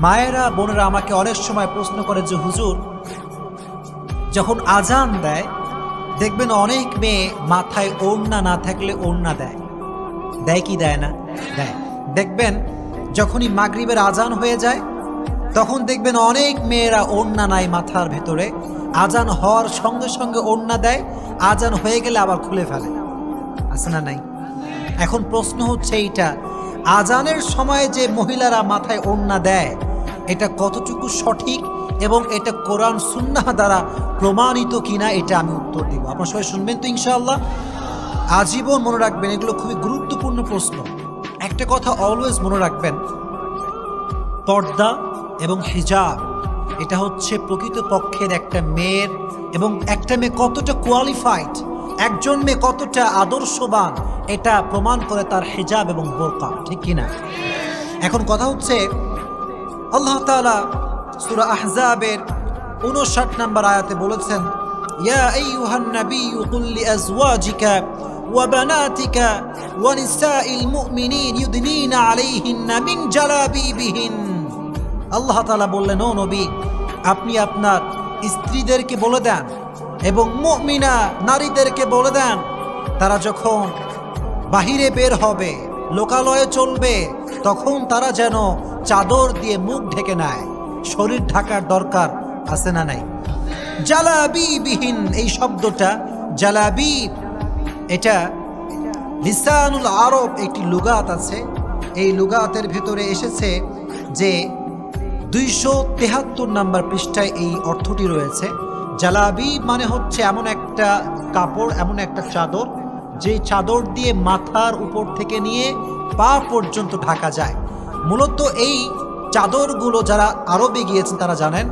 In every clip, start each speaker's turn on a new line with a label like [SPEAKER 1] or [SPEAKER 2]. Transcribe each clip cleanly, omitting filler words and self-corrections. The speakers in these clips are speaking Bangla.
[SPEAKER 1] মায়েরা বোনেরা আমাকে অনেক সময় প্রশ্ন করে যে হুজুর, যখন আজান দেয় দেখবেন অনেক মেয়ে মাথায় ওড়না না থাকলে ওড়না দেয়। দেয় কি দেয় না? দেয়। দেখবেন যখনই মাগরিবের আজান হয়ে যায় তখন দেখবেন অনেক মেয়েরা ওড়না নাই মাথার ভেতরে, আজান হওয়ার সঙ্গে সঙ্গে ওড়না দেয়, আজান হয়ে গেলে আবার খুলে ফেলে। আছে না নাই? এখন প্রশ্ন হচ্ছে এইটা, আজানের সময় যে মহিলারা মাথায় ওড়না দেয় এটা কতটুকু সঠিক এবং এটা কোরআন সুন্নাহ দ্বারা প্রমাণিত কিনা, এটা আমি উত্তর দিব। আপনারা সবাই শুনবেন তো ইনশাআল্লাহ। আজীবন মনে রাখবেন, এগুলো খুবই গুরুত্বপূর্ণ প্রশ্ন। একটা কথা অলওয়েজ মনে রাখবেন, পর্দা এবং হিজাব এটা হচ্ছে প্রকৃতপক্ষের একটা মেয়ের, এবং একটা মেয়ে কতটা কোয়ালিফাইড, একজন মেয়ে কতটা আদর্শবান এটা প্রমাণ করে তার হিজাব এবং বোরকা, ঠিক কিনা? এখন কথা হচ্ছে, আল্লাহ তাআলা সূরা আহজাবের ৫৯ নম্বর আয়াতে বলেছেন, ইয়া আইয়ুহান নাবিয়্যু কুল লিআজওয়াজিকা ওয়া বানাতিকা ওয়া নিসাইল মুমিনিন ইউদনিনা আলাইহিন্না মিন জালাবিবিহিন। আল্লাহ তাআলা বললেন, ও নবী, আপনি আপনার স্ত্রীদেরকে বলে দেন এবং মুমিনা নারীদেরকে বলে দেন, তারা যখন বাহিরে বের হবে, লোকালয়ে চলবে, তখন তারা যেন চাদর দিয়ে মুখ ঢেকে নেয়। শরীর ঢাকার দরকার আছে না নাই? জালাবিবিহিন, এই শব্দটা জালাবিব, এটা লিসানুল আরব একটি লুগাত আছে। এই লুগাতের ভিতরে এসেছে যে ২৭৩ নম্বর পৃষ্ঠায় এই অর্থটি রয়েছে। জালাবিব মানে হচ্ছে এমন একটা কাপড়, এমন একটা চাদর যে চাদর দিয়ে মাথার উপর থেকে নিয়ে পা পর্যন্ত ঢাকা যায়। মূলত এই চাদরগুলো যারা আরবে গিয়েছেন তারা জানেন,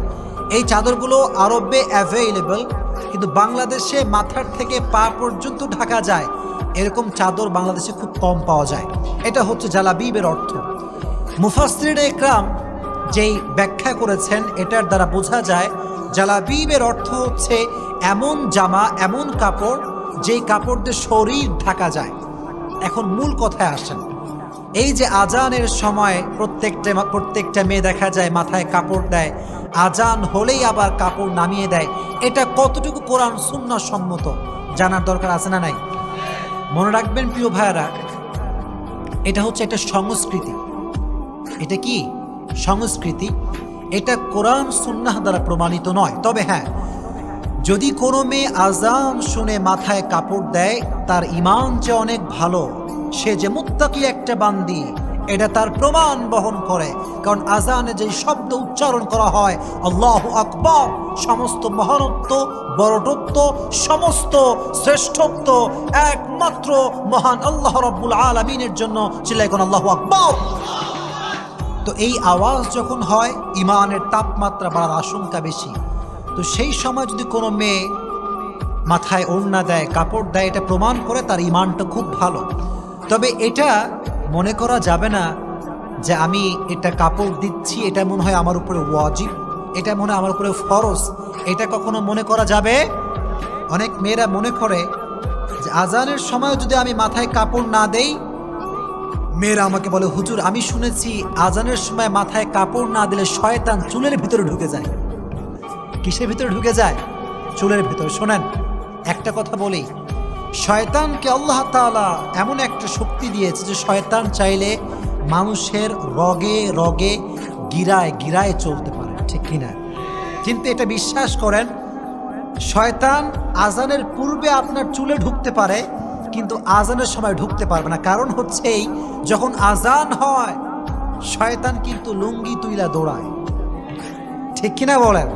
[SPEAKER 1] এই চাদরগুলো আরবে অ্যাভেইলেবল, কিন্তু বাংলাদেশে মাথার থেকে পা পর্যন্ত ঢাকা যায় এরকম চাদর বাংলাদেশে খুব কম পাওয়া যায়। এটা হচ্ছে জালাবিবের অর্থ। মুফাসসিরিনে ইকরাম যেই ব্যাখ্যা করেছেন এটার দ্বারা বোঝা যায় জালাবিবের অর্থ হচ্ছে এমন জামা, এমন কাপড় যেই কাপড় দিয়ে শরীর ঢাকা যায়। এখন মূল কথায় আসেন, এই যে আজানের সময় প্রত্যেকটা মেয়ে দেখা যায় মাথায় কাপড় দেয়, আজান হলেই আবার কাপড় নামিয়ে দেয়, এটা কতটুকু কোরআন সুন্নাহ সম্মত জানার দরকার আছে না নাই? মনে রাখবেন প্রিয় ভাইয়েরা, এটা হচ্ছে একটা সংস্কৃতি। এটা কি সংস্কৃতি? এটা কোরআন সুন্নাহ দ্বারা প্রমাণিত নয়। তবে হ্যাঁ, যদি কোনো মেয়ে আজান শুনে মাথায় কাপড় দেয়, তার ঈমান যে অনেক ভালো, সে যে মুত্তাকি একটা বান্দি, এটা তার প্রমাণ বহন করে। কারণ আজানে যে শব্দ উচ্চারণ করা হয় আল্লাহু আকবার, সমস্ত মহানত্ব, বড়ত্ব, সমস্ত শ্রেষ্ঠত্ব একমাত্র মহান আল্লাহ রাব্বুল আলামিনের জন্য। চিল্লায় কোন আল্লাহু আকবার। তো এই আওয়াজ যখন হয়, ঈমানের তাপমাত্রা বাড়ার আশঙ্কা বেশি। তো সেই সময় যদি কোনো মেয়ে মাথায় ওড়না দেয়, কাপড় দেয়, এটা প্রমাণ করে তার ঈমানটা খুব ভালো। তবে এটা মনে করা যাবে না যে আমি এটা কাপড় দিচ্ছি, এটা মনে হয় আমার উপরে ওয়াজিব, এটা মনে হয় আমার উপরে ফরজ, এটা কখনো মনে করা যাবে। অনেক মেয়েরা মনে করে যে আজানের সময় যদি আমি মাথায় কাপড় না দেই, মেয়েরা আমাকে বলে, হুজুর আমি শুনেছি আজানের সময় মাথায় কাপড় না দিলে শয়তান চুলের ভিতরে ঢুকে যায়। কিসের ভিতরে ঢুকে যায়? চুলের ভিতরে। শোনেন, একটা কথা বলি, শয়তানকে আল্লাহ তাআলা এমন একটা শক্তি দিয়েছে যে শয়তান চাইলে মানুষের রগে রগে, গিরায় গিরায় চলতে পারে, ঠিক কিনা? কিন্তু এটা বিশ্বাস করেন, শয়তান আজানের পূর্বে আপনার চুলে ঢুকতে পারে, কিন্তু আজানের সময় ঢুকতে পারবে না। কারণ হচ্ছে এই, যখন আজান হয় শয়তান কিন্তু লুঙ্গি তুইলা দৌড়ায়, ঠিক কিনা বলেন?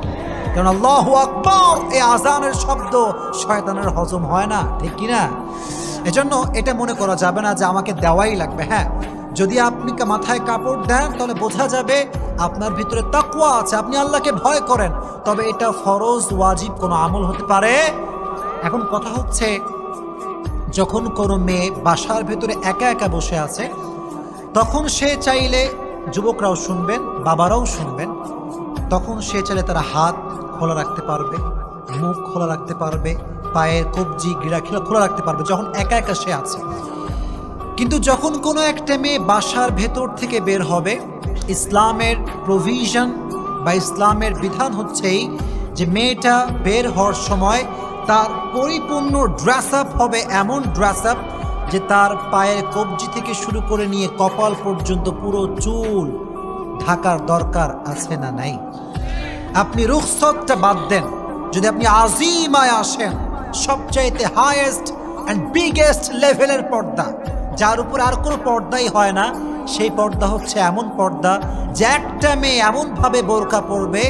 [SPEAKER 1] কারণ আল্লাহু আকবার, এই আজানের শব্দ শয়তানের হজম হয় না, ঠিক কিনা? এজন্য এটা মনে করা যাবে না যে আমাকে দেওয়াই লাগবে। হ্যাঁ, যদি আপনি মাথায় কাপড় দেন তাহলে বোঝা যাবে আপনার ভিতরে তাকওয়া আছে, আপনি আল্লাহকে ভয় করেন। তবে এটা ফরজ ওয়াজিব কোনো আমল হতে পারে। এখন কথা হচ্ছে, যখন কোনো মেয়ে বাসার ভেতরে একা একা বসে আছে, তখন সে চাইলে, যুবকরাও শুনবেন, বাবারাও শুনবেন, তখন সে চাইলে তারা হাত খোলা রাখতে পারবে, মুখ খোলা রাখতে পারবে, পায়ের কবজি গিরা খোলা রাখতে পারবে যখন একা একা সে আছে। কিন্তু যখন কোনো একটা মেয়ে বাসার ভেতর থেকে বের হবে, ইসলামের প্রভিশন বা ইসলামের বিধান হচ্ছেই যে মেয়েটা বের হওয়ার সময় তার পরিপূর্ণ ড্রেস আপ হবে, এমন ড্রেস আপ যে তার পায়ের কবজি থেকে শুরু করে নিয়ে কপাল পর্যন্ত পুরো চুল ঢাকার দরকার আছে না নাই? আপনি রুখসতটা বাদ দেন, যদি আপনি আজিমায় আসেন, সবচাইতে হাইয়েস্ট অ্যান্ড বিগেস্ট লেভেলের পর্দা, যার উপর আর কোনো পর্দাই হয় না, সেই পর্দা হচ্ছে এমন পর্দা যে একটা মেয়ে এমনভাবে বোরকা পরবে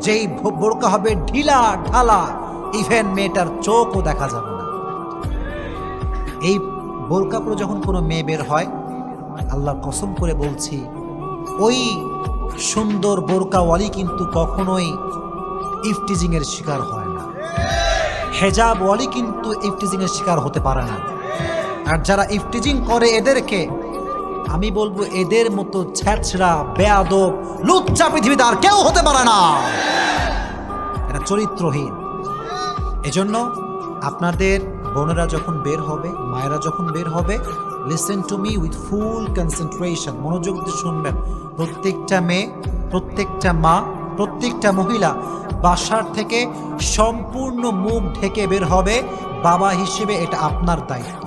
[SPEAKER 1] যেই বোরকা হবে ঢিলা ঢালা, ইভেন মেয়েটার চোখও দেখা যাবে না। এই বোরকা পরে যখন কোনো মেয়ে বের হয়, আল্লাহর কসম করে বলছি, ওই সুন্দর বোরকাওয়ালি কিন্তু কখনোই ইফটিজিংয়ের শিকার হয় না। হেজাবওয়ালি কিন্তু ইফটিজিংয়ের শিকার হতে পারে না। আর যারা ইফটিজিং করে এদেরকে আমি বলবো, এদের মতো ছ্যাঁচড়া বেয়াদব লুচ্চা পৃথিবীতে আর কেউ হতে পারে না। এটা চরিত্রহীন। এজন্য আপনাদের বোনেরা যখন বের হবে, মায়েরা যখন বের হবে, listen to me with full concentration, মনোযোগ দিয়ে শুনবেন। প্রত্যেকটা মেয়ে, প্রত্যেকটা মা, প্রত্যেকটা মহিলা বাসার থেকে সম্পূর্ণ মুখ ঢেকে বের হবে। বাবা হিসেবে এটা আপনার দায়িত্ব,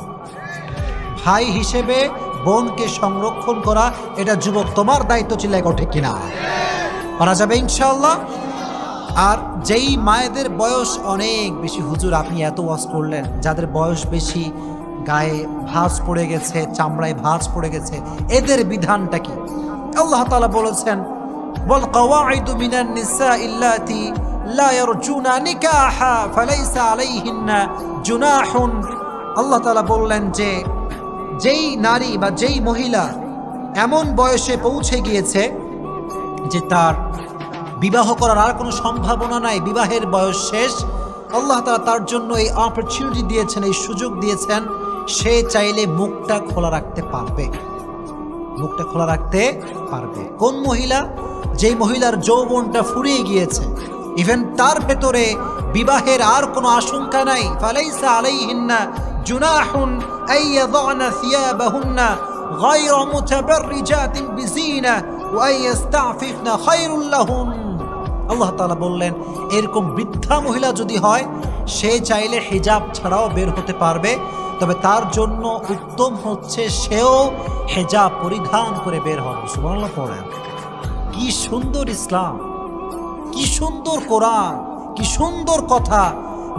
[SPEAKER 1] ভাই হিসেবে বোনকে সংরক্ষণ করা এটা যুবক তোমার দায়িত্ব। চিল্লায় ওঠে কিনা? পারা যাবে ইনশাআল্লাহ। আর যেই মায়েদের বয়স অনেক বেশি, হুজুর আপনি এত ওয়াজ করলেন, যাদের বয়স বেশি, গায়ে ভাঁজ পড়ে গেছে, চামড়ায় ভাঁজ পড়ে গেছে, এদের বিধানটা কি? আল্লাহ তাআলা বলেছেন, ওয়াল কাওয়াইদু মিনান নিসাই আল্লাতী লা ইয়ারজুনা নিকাহা ফালাইসা আলাইহিন্না জুনাহুন। আল্লাহ তাআলা বললেন যে যেই নারী বা যেই মহিলা এমন বয়সে পৌঁছে গিয়েছে যে তার বিবাহ করার আর কোনো সম্ভাবনা নাই, বিবাহের বয়স শেষ, আল্লাহ তাআলা তার জন্য এই অপরচুনিটি দিয়েছেন, এই সুযোগ দিয়েছেন, সে চাইলে মুখটা খোলা রাখতে পারবে, মুখটা খোলা রাখতে পারবে। কোন মহিলা? যেই মহিলার যৌবনটা ফুরিয়ে গিয়েছে, ইভেন তার ভেতরে বিবাহের আর কোনো আশঙ্কা নাই। ফালাইসা আলাইহিন্না জুনাহুন আইয়াযনা সিয়াবাহুন্না গায়রা মুতাবাররিজাতিন বিজিনা ওয়া ইয়াস্তাফিফনা খায়রুল লাহুন। আল্লাহ তাআলা বললেন, এরকম বৃদ্ধা মহিলা যদি হয়, সে চাইলে হিজাব ছাড়াও বের হতে পারবে, তবে তার জন্য উত্তম হচ্ছে সেও হিজাব পরিধান করে বের হবে। সুবহানাল্লাহ পড়েন। কি সুন্দর ইসলাম, কি সুন্দর কোরআন, কি সুন্দর কথা।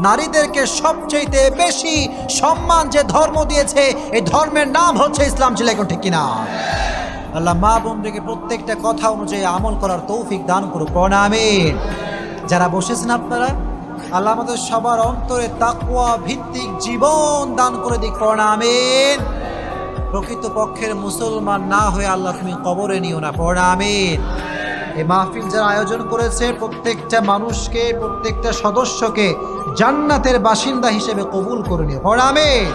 [SPEAKER 1] নারীদেরকে সবচেয়ে বেশি সম্মান যে ধর্ম দিয়েছে, এই ধর্মের নাম হচ্ছে ইসলাম। ছিল এখন ঠিক কিনা? আল্লাহ মা বোনদেরকে প্রত্যেকটা কথা অনুযায়ী আমল করার তৌফিক দান করুক। আমিন। যারা বসেছেন আপনারা, আল্লাহ আমাদের সবার অন্তরে তাকওয়া ভিত্তিক জীবন দান করে দিক। আমিন। প্রকৃত পক্ষের মুসলমান না হয়ে আল্লাহ তুমি কবরে নিও না। আমিন। এই মাহফিল যারা আয়োজন করেছে, প্রত্যেকটা মানুষকে, প্রত্যেকটা সদস্যকে জান্নাতের বাসিন্দা হিসেবে কবুল করে নিও। আমিন।